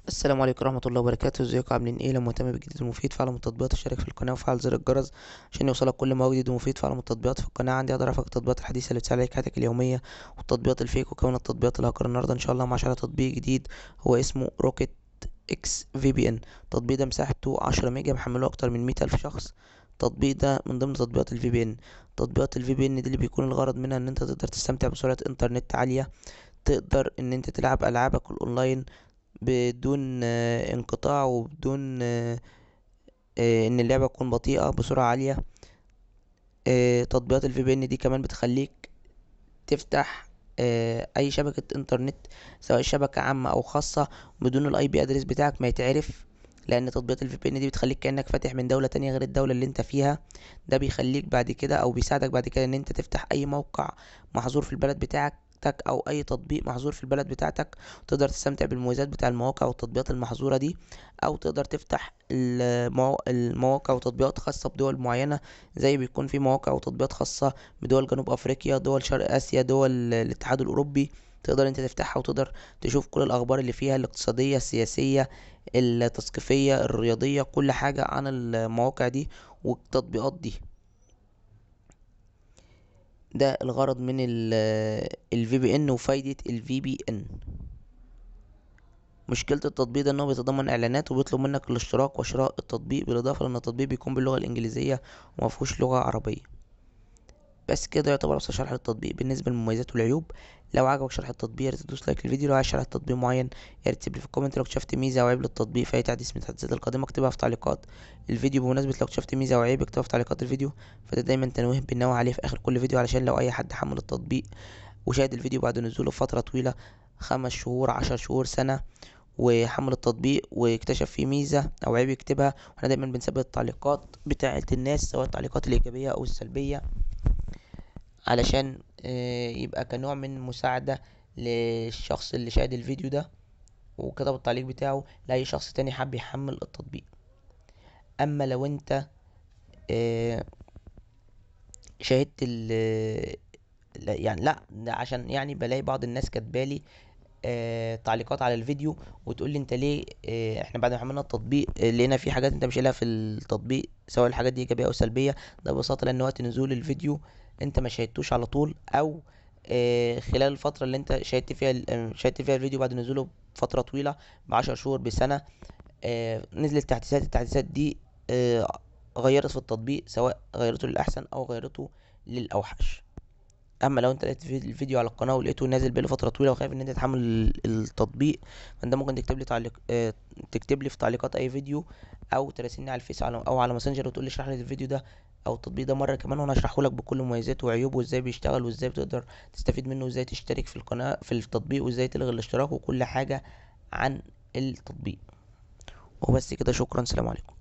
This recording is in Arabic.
السلام عليكم ورحمة الله وبركاته. ازيكم عاملين ايه؟ لو مهتم بالجديد المفيد فعل من التطبيقات اشترك في القناة وفعل زر الجرس عشان يوصلك كل ما هو جديد ومفيد. فعل من التطبيقات في القناة عندي اقدر افك التطبيقات الحديثة اللي بتسهل عليك حياتك اليومية والتطبيقات الفيك وكمان التطبيقات الهاكر. النهاردة ان شاء الله معانا تطبيق جديد هو اسمه روكيت اكس في بي ان. التطبيق ده مساحته 10 ميجا، محمله اكتر من 100 الف شخص. التطبيق ده من ضمن تطبيقات الفي بي ان. تطبيقات الفي بي ان دي اللي بيكون الغرض منها ان انت تقدر تستمتع بسرعة انترنت عالية، تقدر ان انت تلعب العابك الاونلاين بدون انقطاع وبدون ان اللعبة تكون بطيئة بسرعة عالية. تطبيقات الفي بي ان دي كمان بتخليك تفتح اي شبكة انترنت، سواء شبكة عامة او خاصة، بدون الاي بي ادرس بتاعك ما يتعرف، لان تطبيقات الفي بي ان دي بتخليك كأنك فاتح من دولة تانية غير الدولة اللي انت فيها. ده بيخليك بعد كده او بيساعدك بعد كده ان انت تفتح اي موقع محظور في البلد بتاعك او اي تطبيق محظور في البلد بتاعتك، وتقدر تستمتع بالمميزات بتاع المواقع والتطبيقات المحظورة دي. او تقدر تفتح المواقع وتطبيقات خاصة بدول معينة، زي بيكون في مواقع وتطبيقات خاصة بدول جنوب افريقيا، دول شرق اسيا، دول الاتحاد الاوروبي. تقدر انت تفتحها وتقدر تشوف كل الاخبار اللي فيها، الاقتصادية، السياسية، التثقيفية، الرياضية، كل حاجة عن المواقع دي والتطبيقات دي. ده الغرض من ال VPN وفايدة ال VPN. مشكلة التطبيق ده ان هو بيتضمن اعلانات وبيطلب منك الاشتراك وشراء التطبيق، بالاضافة لان التطبيق بيكون باللغة الانجليزية ومفهوش لغة عربية. بس كده يعتبر وصل شرح التطبيق بالنسبه للمميزات والعيوب. لو عجبك شرح التطبيق يا ريت تدوس لايك للفيديو. لو عايز شرح تطبيق معين يا ريت تسيب لي في الكومنت. لو اكتشفت ميزه او عيب للتطبيق في اي تحديث من التحديثات القادمه اكتبها في تعليقات الفيديو. بمناسبه لو اكتشفت ميزه او عيب اكتبها في تعليقات الفيديو، فده دايما تنويه بننوه عليه في اخر كل فيديو، علشان لو اي حد حمل التطبيق وشاهد الفيديو بعد نزوله فتره طويله، 5 شهور، 10 شهور، سنه، وحمل التطبيق واكتشف فيه ميزة أو عيب يكتبها. واحنا دايما بنثبت التعليقات بتاعة الناس، سواء التعليقات الإيجابية أو السلبية، علشان يبقى كنوع من مساعدة للشخص اللي شاهد الفيديو ده وكتب التعليق بتاعه لأي شخص تاني حب يحمل التطبيق. أما لو انت آه، شاهدت يعني لا، ده عشان يعني بلاقي بعض الناس كاتبالي تعليقات على الفيديو وتقول لي انت ليه احنا بعد ما حملنا التطبيق لقينا في حاجات انت مش قايلها في التطبيق، سواء الحاجات دي ايجابيه او سلبيه. ده ببساطه لان وقت نزول الفيديو انت ما شاهدتوش على طول، او خلال الفتره اللي انت شاهدت فيها الفيديو بعد نزوله بفتره طويله، ب10 شهور، بسنه، نزلت تحديثات. التحديثات دي آه، غيرت في التطبيق، سواء غيرته للأحسن أو غيرته للأوحش. اما لو انت لقيت الفيديو على القناه ولقيته نازل بقاله فتره طويله وخايف ان انت تحمل التطبيق، فانت ممكن تكتب لي تعليق، تكتب لي في تعليقات اي فيديو، او تراسلني على الفيس او على ماسنجر وتقول لي اشرح لي الفيديو ده او التطبيق ده مره كمان، وانا هشرحه لك بكل مميزاته وعيوبه، وازاي بيشتغل، وازاي بتقدر تستفيد منه، وازاي تشترك في القناه في التطبيق، وازاي تلغي الاشتراك، وكل حاجه عن التطبيق. وبس كده، شكرا، سلام عليكم.